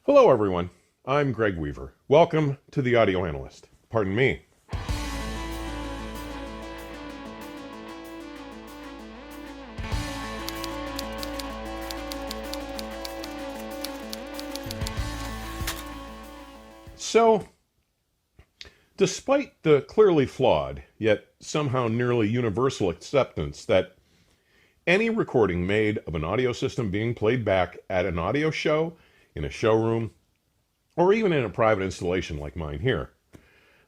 Hello everyone, I'm Greg Weaver. Welcome to the Audio Analyst. Pardon me. So, despite the clearly flawed, yet somehow nearly universal acceptance that any recording made of an audio system being played back at an audio show, in a showroom, or even in a private installation like mine here,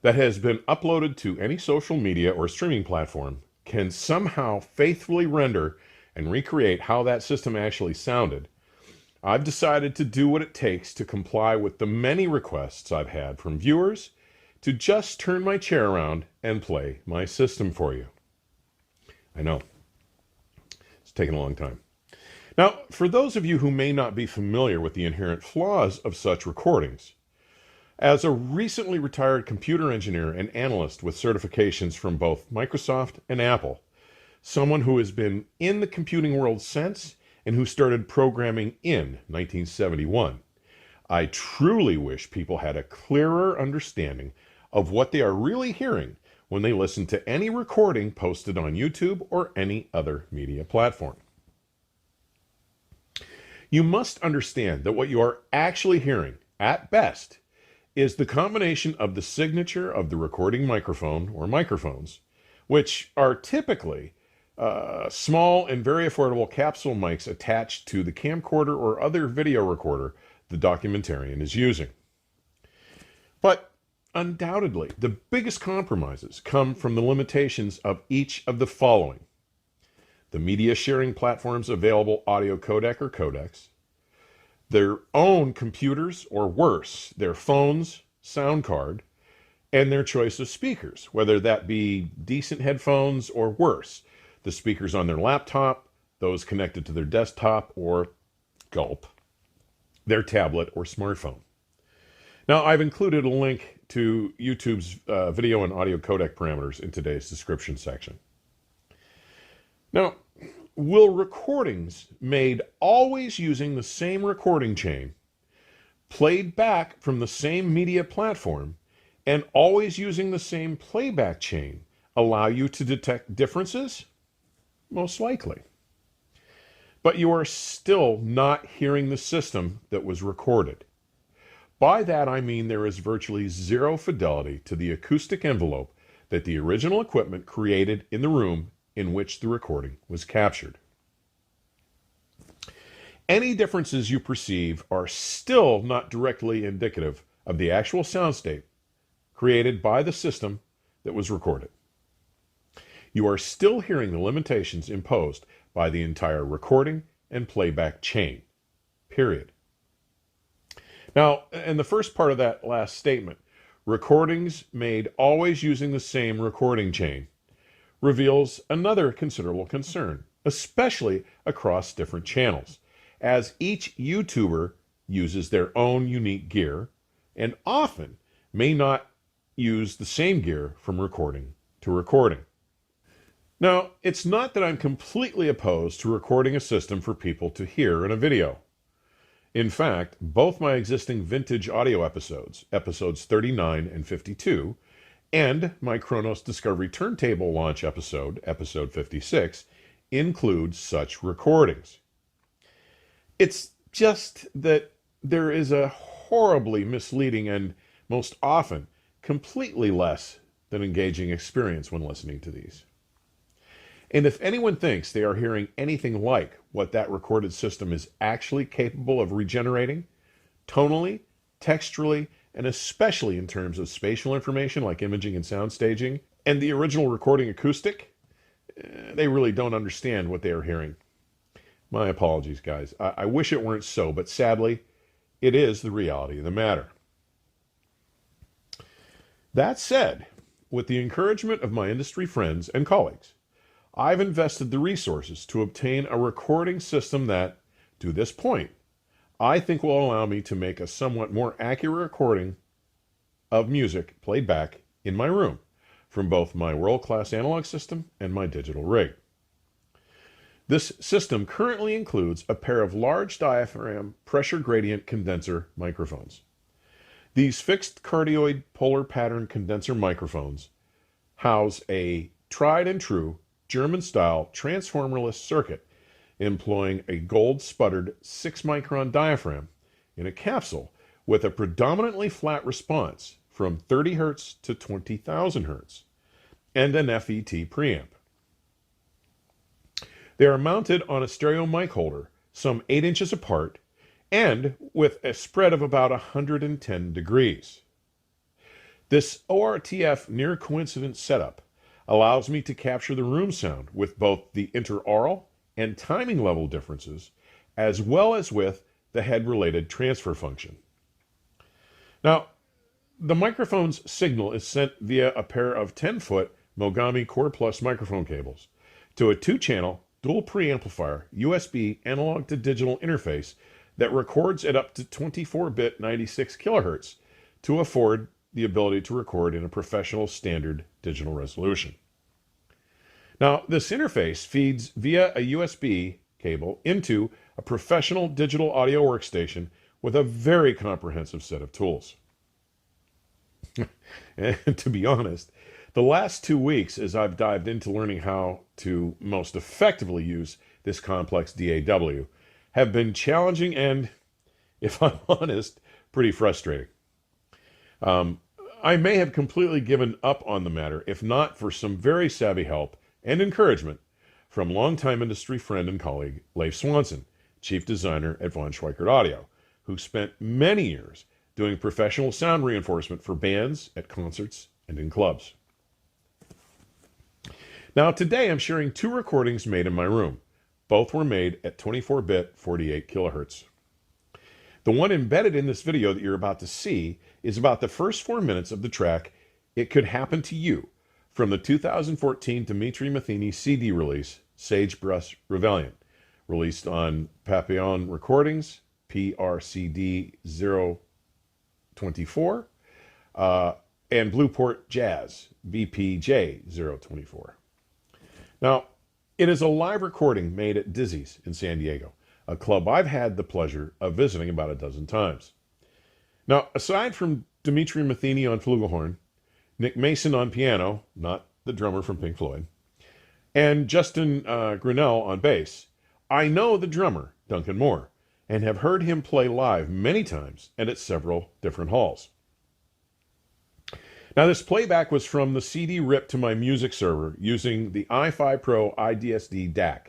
that has been uploaded to any social media or streaming platform can somehow faithfully render and recreate how that system actually sounded, I've decided to do what it takes to comply with the many requests I've had from viewers to just turn my chair around and play my system for you. I know, it's taken a long time. Now, for those of you who may not be familiar with the inherent flaws of such recordings, as a recently retired computer engineer and analyst with certifications from both Microsoft and Apple, someone who has been in the computing world since and who started programming in 1971, I truly wish people had a clearer understanding of what they are really hearing when they listen to any recording posted on YouTube or any other media platform. You must understand that what you are actually hearing, at best, is the combination of the signature of the recording microphone or microphones, which are typically small and very affordable capsule mics attached to the camcorder or other video recorder the documentarian is using. But undoubtedly, the biggest compromises come from the limitations of each of the following: the media sharing platforms available audio codec or codecs, their own computers, or worse, their phones, sound card, and their choice of speakers, whether that be decent headphones or worse, the speakers on their laptop, those connected to their desktop, or gulp, their tablet or smartphone. Now, I've included a link to YouTube's video and audio codec parameters in today's description section. Now, will recordings made always using the same recording chain, played back from the same media platform, and always using the same playback chain allow you to detect differences? Most likely. But you are still not hearing the system that was recorded. By that I mean there is virtually zero fidelity to the acoustic envelope that the original equipment created in the room in which the recording was captured. Any differences you perceive are still not directly indicative of the actual soundscape created by the system that was recorded. You are still hearing the limitations imposed by the entire recording and playback chain, period. Now, in the first part of that last statement, recordings made always using the same recording chain, reveals another considerable concern, especially across different channels, as each YouTuber uses their own unique gear and often may not use the same gear from recording to recording. Now, it's not that I'm completely opposed to recording a system for people to hear in a video. In fact, both my existing vintage audio episodes, episodes 39 and 52, and my Kronos Discovery Turntable launch episode, episode 56, include such recordings. It's just that there is a horribly misleading and most often completely less than engaging experience when listening to these. And if anyone thinks they are hearing anything like what that recorded system is actually capable of regenerating, tonally, texturally, and especially in terms of spatial information like imaging and sound staging, and the original recording acoustic, they really don't understand what they are hearing. My apologies, guys. I wish it weren't so, but sadly, it is the reality of the matter. That said, with the encouragement of my industry friends and colleagues, I've invested the resources to obtain a recording system that, to this point, I think will allow me to make a somewhat more accurate recording of music played back in my room from both my world-class analog system and my digital rig. This system currently includes a pair of large diaphragm pressure gradient condenser microphones. These fixed cardioid polar pattern condenser microphones house a tried and true German-style transformerless circuit employing a gold-sputtered 6-micron diaphragm in a capsule with a predominantly flat response from 30 Hz to 20,000 Hz and an FET preamp. They are mounted on a stereo mic holder some 8 inches apart and with a spread of about 110 degrees. This ORTF near coincidence setup allows me to capture the room sound with both the interaural and timing level differences, as well as with the head-related transfer function. Now, the microphone's signal is sent via a pair of 10-foot Mogami Core Plus microphone cables to a 2-channel dual preamplifier USB analog to digital interface that records at up to 24-bit 96 kHz to afford the ability to record in a professional standard digital resolution. Now, this interface feeds via a USB cable into a professional digital audio workstation with a very comprehensive set of tools. And to be honest, the last 2 weeks as I've dived into learning how to most effectively use this complex DAW have been challenging and, if I'm honest, pretty frustrating. I may have completely given up on the matter if not for some very savvy help and encouragement from longtime industry friend and colleague Leif Swanson, chief designer at Von Schweikert Audio, who spent many years doing professional sound reinforcement for bands at concerts and in clubs. Now today I'm sharing 2 recordings made in my room. Both were made at 24-bit 48 kHz. The one embedded in this video that you're about to see is about the first 4 minutes of the track It Could Happen to You from the 2014 Dimitri Matheny CD release, Sagebrush Rebellion, released on Papillon Recordings, PRCD 024, and Blueport Jazz, BPJ 024. Now, it is a live recording made at Dizzy's in San Diego, a club I've had the pleasure of visiting about a dozen times. Now, aside from Dimitri Matheny on flugelhorn, Nick Mason on piano, not the drummer from Pink Floyd, and Justin Grinnell on bass, I know the drummer, Duncan Moore, and have heard him play live many times and at several different halls. Now, this playback was from the CD ripped to my music server using the i5 Pro IDSD DAC.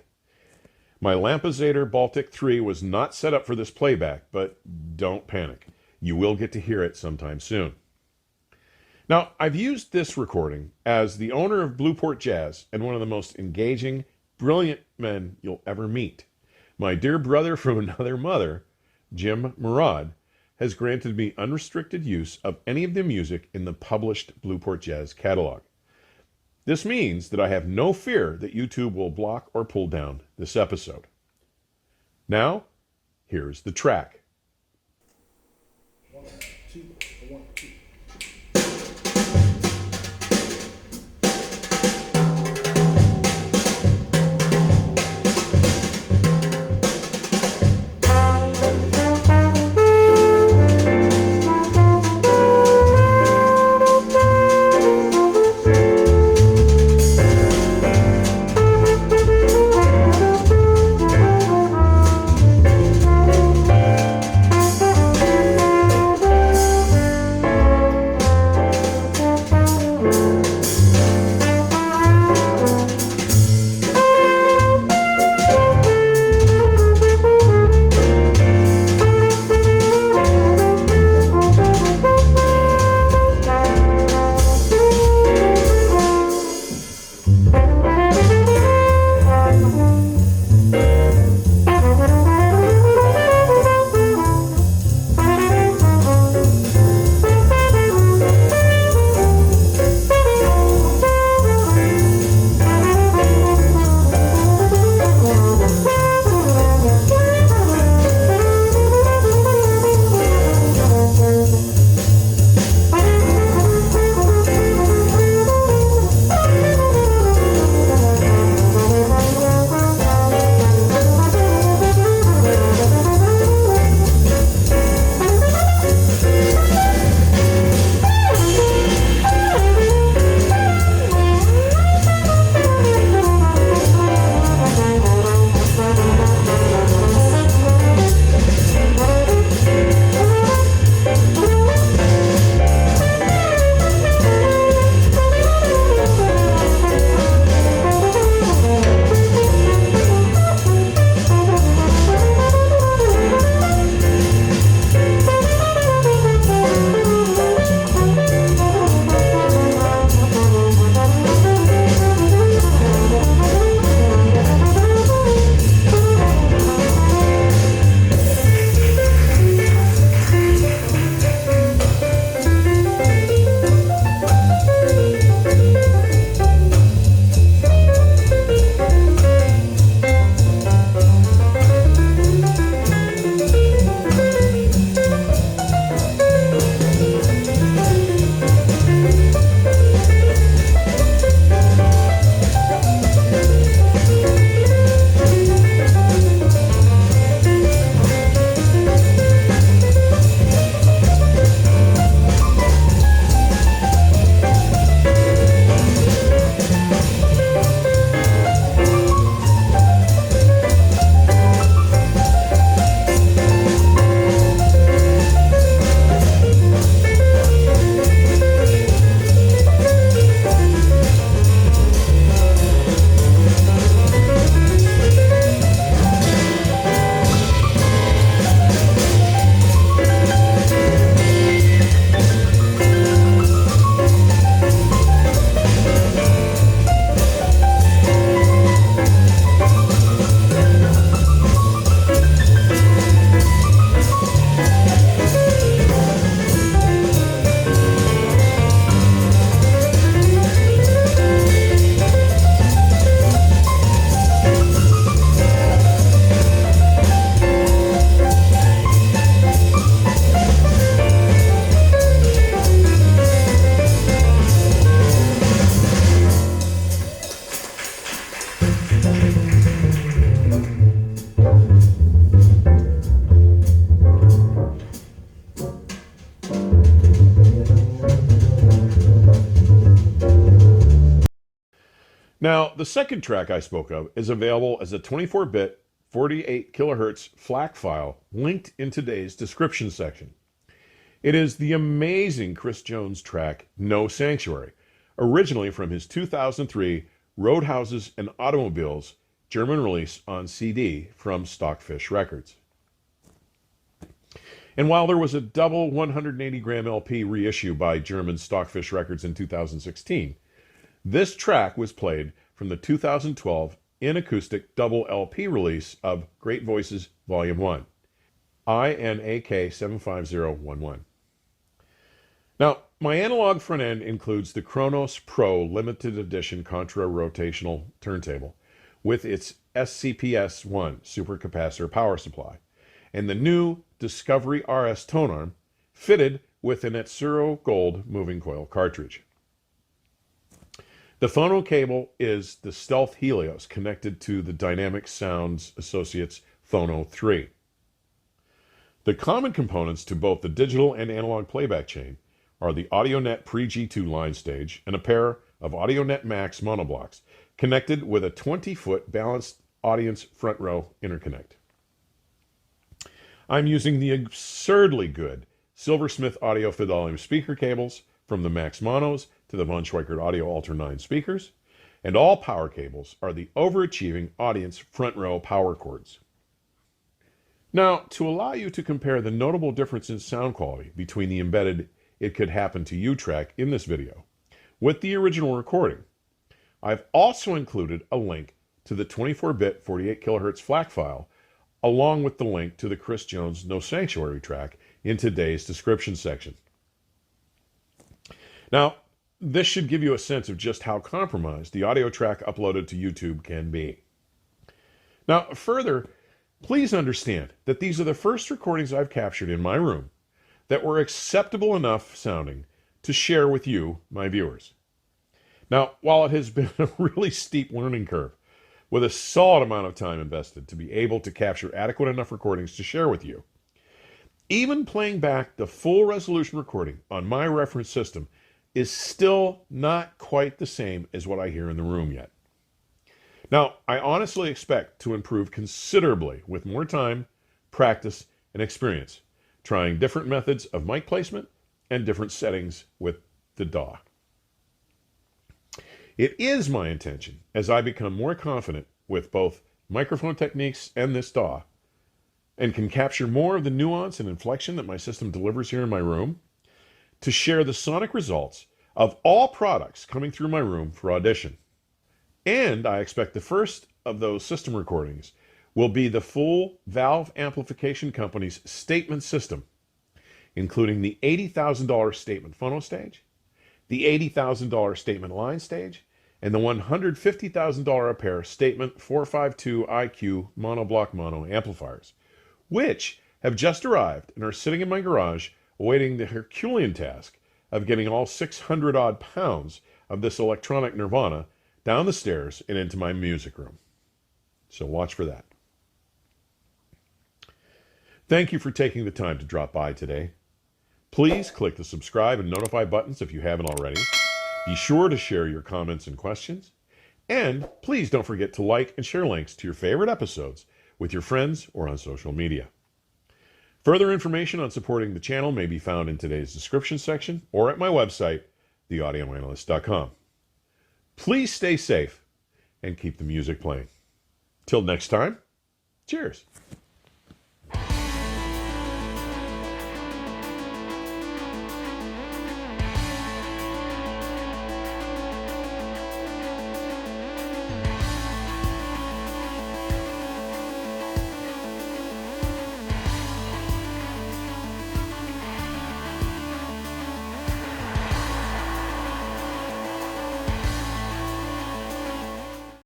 My Lampezator Baltic 3 was not set up for this playback, but don't panic. You will get to hear it sometime soon. Now, I've used this recording as the owner of Blueport Jazz and one of the most engaging, brilliant men you'll ever meet. My dear brother from another mother, Jim Murad, has granted me unrestricted use of any of the music in the published Blueport Jazz catalog. This means that I have no fear that YouTube will block or pull down this episode. Now, here's the track. 1, 2, 1, 2. Now, the second track I spoke of is available as a 24-bit 48 kilohertz FLAC file linked in today's description section. It is the amazing Chris Jones track No Sanctuary, originally from his 2003 Roadhouses and Automobiles German release on CD from Stockfish Records. And while there was a double 180-gram LP reissue by German Stockfish Records in 2016, this track was played from the 2012 in acoustic double LP release of Great Voices Volume 1, INAK 75011. Now, my analog front end includes the Kronos Pro limited edition contra-rotational turntable with its SCPS-1 supercapacitor power supply, and the new Discovery RS tone arm fitted with an Etsuro Gold moving coil cartridge. The phono cable is the Stealth Helios connected to the Dynamic Sounds Associates Phono 3. The common components to both the digital and analog playback chain are the AudioNet Pre-G2 line stage and a pair of AudioNet Max monoblocks connected with a 20-foot balanced audience front row interconnect. I'm using the absurdly good Silversmith Audio Fidelity speaker cables from the Max Monos to the Von Schweikert Audio Alter 9 speakers, and all power cables are the overachieving audience front row power cords. Now, to allow you to compare the notable difference in sound quality between the embedded It Could Happen to You track in this video with the original recording, I've also included a link to the 24-bit 48 kilohertz FLAC file along with the link to the Chris Jones No Sanctuary track in today's description section. Now, this should give you a sense of just how compromised the audio track uploaded to YouTube can be. Now, further, please understand that these are the first recordings I've captured in my room that were acceptable enough sounding to share with you, my viewers. Now, while it has been a really steep learning curve, with a solid amount of time invested to be able to capture adequate enough recordings to share with you, even playing back the full resolution recording on my reference system is still not quite the same as what I hear in the room yet. Now, I honestly expect to improve considerably with more time, practice, and experience, trying different methods of mic placement and different settings with the DAW. It is my intention, as I become more confident with both microphone techniques and this DAW, and can capture more of the nuance and inflection that my system delivers here in my room, to share the sonic results of all products coming through my room for audition. And I expect the first of those system recordings will be the full Valve Amplification Company's statement system, including the $80,000 statement phono stage, the $80,000 statement line stage, and the $150,000 a pair statement 452 IQ monoblock mono amplifiers, which have just arrived and are sitting in my garage awaiting the Herculean task of getting all 600 odd pounds of this electronic nirvana down the stairs and into my music room. So watch for that. Thank you for taking the time to drop by today. Please click the subscribe and notify buttons if you haven't already. Be sure to share your comments and questions. And please don't forget to like and share links to your favorite episodes with your friends or on social media. Further information on supporting the channel may be found in today's description section or at my website, theaudioanalyst.com. Please stay safe and keep the music playing. Till next time, cheers.